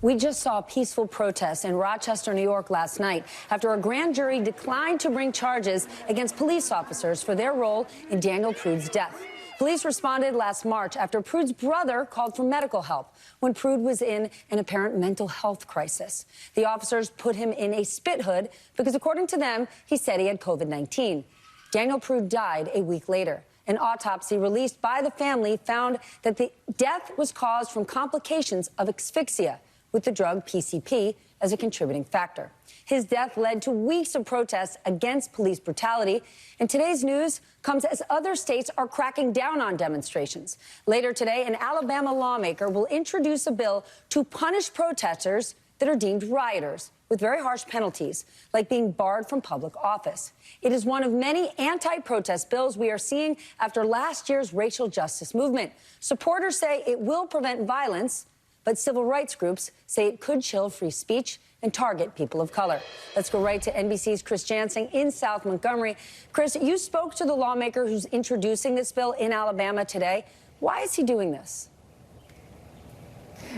We just saw peaceful protests in Rochester, New York last night after a grand jury declined to bring charges against police officers for their role in Daniel Prude's death. Police responded last March after Prude's brother called for medical help when Prude was in an apparent mental health crisis. The officers put him in a spit hood because, according to them, he said he had COVID-19. Daniel Prude died a week later. An autopsy released by the family found that the death was caused from complications of asphyxia, with the drug PCP as a contributing factor. His death led to weeks of protests against police brutality, and today's news comes as other states are cracking down on demonstrations. Later today, an Alabama lawmaker will introduce a bill to punish protesters that are deemed rioters with very harsh penalties, like being barred from public office. It is one of many anti-protest bills we are seeing after last year's racial justice movement. Supporters say it will prevent violence, but civil rights groups say it could chill free speech and target people of color. Let's go right to NBC's Chris Jansing in South Montgomery. Chris, you spoke to the lawmaker who's introducing this bill in Alabama today. Why is he doing this?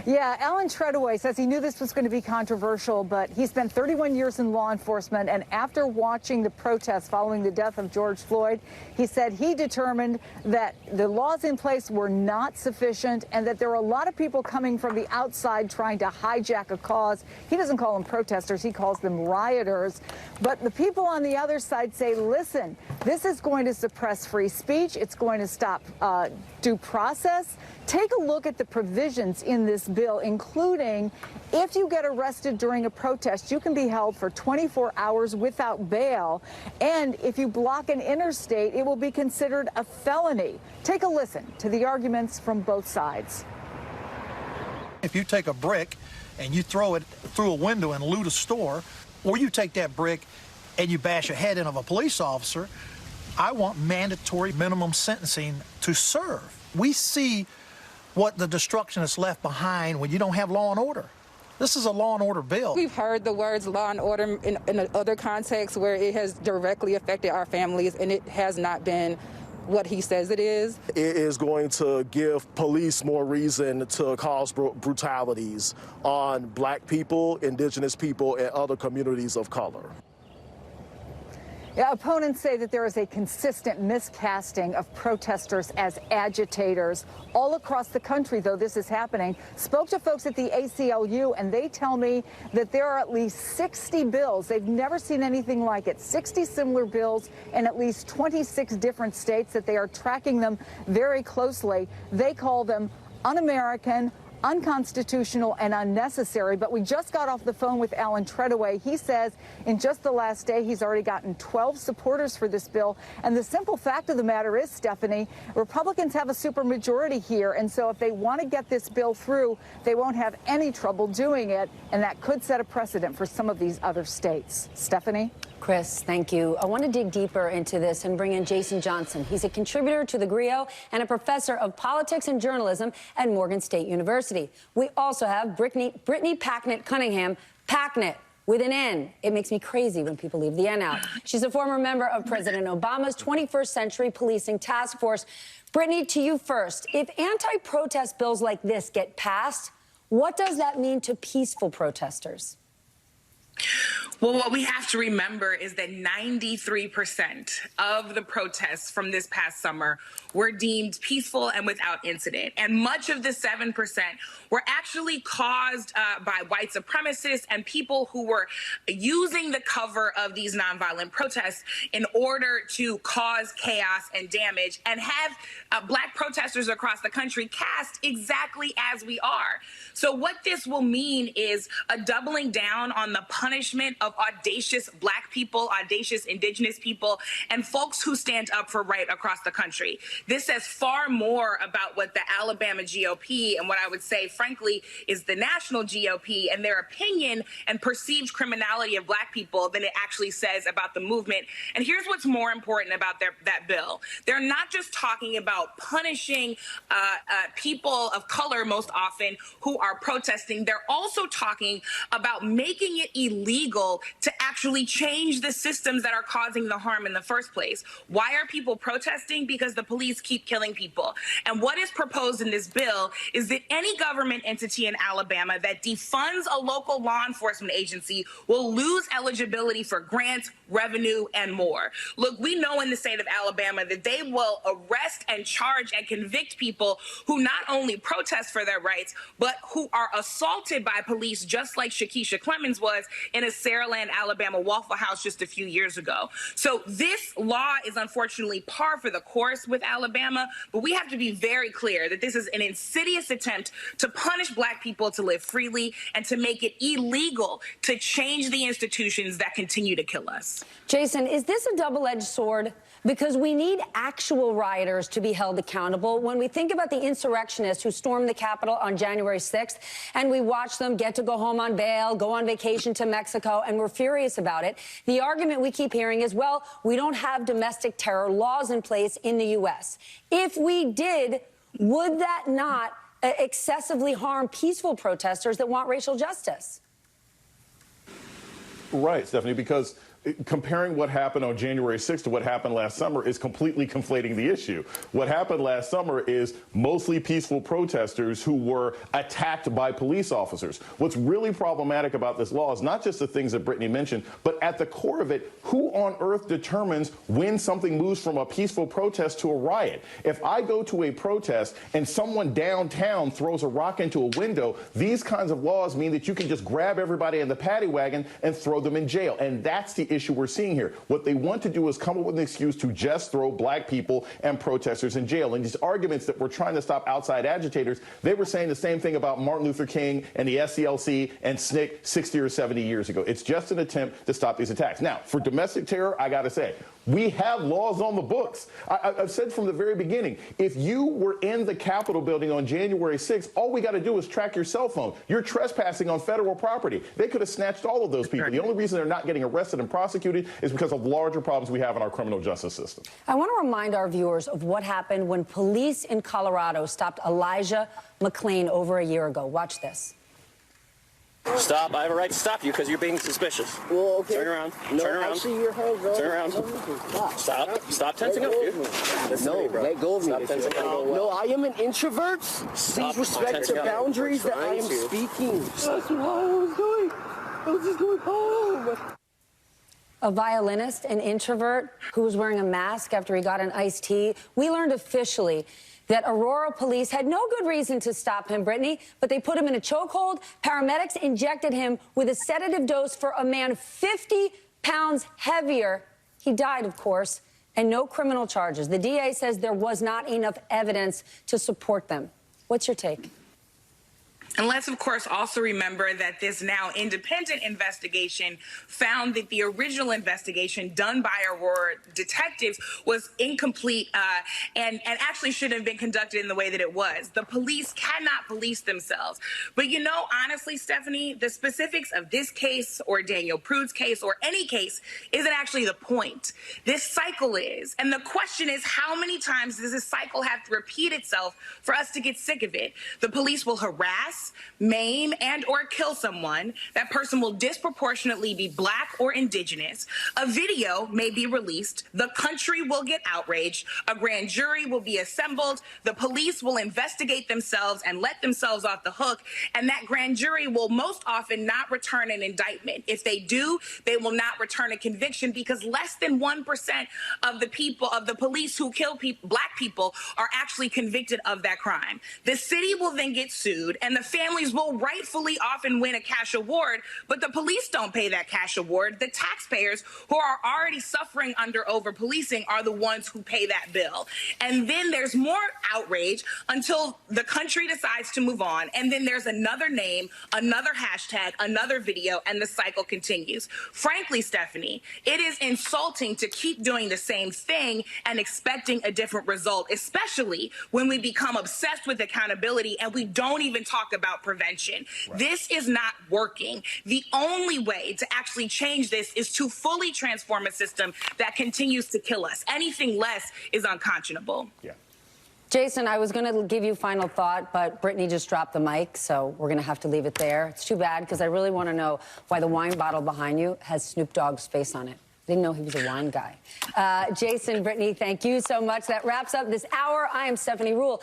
Yeah, Alan Treadaway says he knew this was going to be controversial, but he spent 31 years in law enforcement, and after watching the protests following the death of George Floyd, he said he determined that the laws in place were not sufficient and that there were a lot of people coming from the outside trying to hijack a cause. He doesn't call them protesters, he calls them rioters. But the people on the other side say, listen, this is going to suppress free speech, it's going to stop due process. Take a look at the provisions in this bill, including if you get arrested during a protest, you can be held for 24 hours without bail. And if you block an interstate, it will be considered a felony. Take a listen to the arguments from both sides. If you take a brick and you throw it through a window and loot a store, or you take that brick and you bash a head in of a police officer, I want mandatory minimum sentencing to serve. We see what the destruction is left behind when you don't have law and order. This is a law and order bill. We've heard the words law and order in other contexts where it has directly affected our families, and it has not been what he says it is. It is going to give police more reason to cause brutalities on black people, indigenous people, and other communities of color. Yeah, opponents say that there is a consistent miscasting of protesters as agitators. All across the country, though, this is happening. Spoke to folks at the ACLU, and they tell me that there are at least 60 bills. They've never seen anything like it. 60 similar bills in at least 26 different states that they are tracking them very closely. They call them un-American, unconstitutional, and unnecessary. But we just got off the phone with Alan Treadaway. He says in just the last day he's already gotten 12 supporters for this bill. And the simple fact of the matter is, Stephanie, Republicans have a supermajority here, and so if they want to get this bill through, they won't have any trouble doing it, and that could set a precedent for some of these other states. Stephanie? Chris, thank you. I want to dig deeper into this and bring in Jason Johnson. He's a contributor to The Griot and a professor of politics and journalism at Morgan State University. We also have Brittany Packnett Cunningham, Packnett with an N. It makes me crazy when people leave the N out. She's a former member of President Obama's 21st Century Policing Task Force. Brittany, to you first. If anti-protest bills like this get passed, what does that mean to peaceful protesters? Well, what we have to remember is that 93% of the protests from this past summer were deemed peaceful and without incident. And much of the 7% were actually caused by white supremacists and people who were using the cover of these nonviolent protests in order to cause chaos and damage and have black protesters across the country cast exactly as we are. So what this will mean is a doubling down on the punishment of audacious black people, audacious indigenous people, and folks who stand up for right across the country. This says far more about what the Alabama GOP and what I would say, frankly, is the national GOP and their opinion and perceived criminality of black people than it actually says about the movement. And here's what's more important about that bill. They're not just talking about punishing people of color most often who are protesting. They're also talking about making it illegal illegal to actually change the systems that are causing the harm in the first place. Why are people protesting? Because the police keep killing people. And what is proposed in this bill is that any government entity in Alabama that defunds a local law enforcement agency will lose eligibility for grants, revenue, and more. Look, we know in the state of Alabama that they will arrest and charge and convict people who not only protest for their rights, but who are assaulted by police, just like Shakisha Clemens was in a Saraland, Alabama Waffle House just a few years ago. So this law is unfortunately par for the course with Alabama, but we have to be very clear that this is an insidious attempt to punish Black people to live freely and to make it illegal to change the institutions that continue to kill us. Jason, is this a double-edged sword? Because we need actual rioters to be held accountable. When we think about the insurrectionists who stormed the Capitol on January 6th, and we watch them get to go home on bail, go on vacation to Mexico, and we're furious about it, the argument we keep hearing is, well, we don't have domestic terror laws in place in the U.S. If we did, would that not excessively harm peaceful protesters that want racial justice? Right, Stephanie, because comparing what happened on January 6th to what happened last summer is completely conflating the issue. What happened last summer is mostly peaceful protesters who were attacked by police officers. What's really problematic about this law is not just the things that Brittany mentioned, but at the core of it, who on earth determines when something moves from a peaceful protest to a riot? If I go to a protest and someone downtown throws a rock into a window, these kinds of laws mean that you can just grab everybody in the paddy wagon and throw them in jail. And that's the issue we're seeing here. What they want to do is come up with an excuse to just throw Black people and protesters in jail. And these arguments that we're trying to stop outside agitators, they were saying the same thing about Martin Luther King and the SCLC and SNCC 60 or 70 years ago. It's just an attempt to stop these attacks. Now, for domestic terror, I got to say, we have laws on the books. I've said from the very beginning, if you were in the Capitol building on January 6th, all we got to do is track your cell phone. You're trespassing on federal property. They could have snatched all of those people. The only reason they're not getting arrested and prosecuted is because of larger problems we have in our criminal justice system. I want to remind our viewers of what happened when police in Colorado stopped Elijah McClain over a year ago. Watch this. Stop. I have a right to stop you because you're being suspicious. Well, okay. Turn around. No, Turn around. I see your hands, bro. Turn around. Stop. Stop tensing up, dude. No, let go of me. Stop tensing up. No, I am an introvert. Please respect the boundaries that I am speaking. That's what I was doing. I was just going home. A violinist, an introvert, who was wearing a mask after he got an iced tea. We learned officially that Aurora police had no good reason to stop him, Brittany, but they put him in a chokehold. Paramedics injected him with a sedative dose for a man 50 pounds heavier. He died, of course, and no criminal charges. The DA says there was not enough evidence to support them. What's your take? And let's, of course, also remember that this now independent investigation found that the original investigation done by Aurora detectives was incomplete and actually should have been conducted in the way that it was. The police cannot police themselves. But, you know, honestly, Stephanie, the specifics of this case or Daniel Prude's case or any case isn't actually the point. This cycle is. And the question is, how many times does this cycle have to repeat itself for us to get sick of it? The police will harass, maim, and or kill someone. That person will disproportionately be Black or Indigenous. A video may be released. The country will get outraged. A grand jury will be assembled. The police will investigate themselves and let themselves off the hook. And that grand jury will most often not return an indictment. If they do, they will not return a conviction because less than 1% of the people, of the police who kill Black people are actually convicted of that crime. The city will then get sued and the families will rightfully often win a cash award, but the police don't pay that cash award. The taxpayers who are already suffering under over-policing are the ones who pay that bill. And then there's more outrage until the country decides to move on. And then there's another name, another hashtag, another video, and the cycle continues. Frankly, Stephanie, it is insulting to keep doing the same thing and expecting a different result, especially when we become obsessed with accountability and we don't even talk about prevention. Right. This is not working. The only way to actually change this is to fully transform a system that continues to kill us. Anything less is unconscionable. Yeah. Jason, I was going to give you final thought, but Brittany just dropped the mic, so we're going to have to leave it there. It's too bad, because I really want to know why the wine bottle behind you has Snoop Dogg's face on it. Didn't know he was a wine guy. Jason, Brittany, thank you so much. That wraps up this hour. I am Stephanie Rule.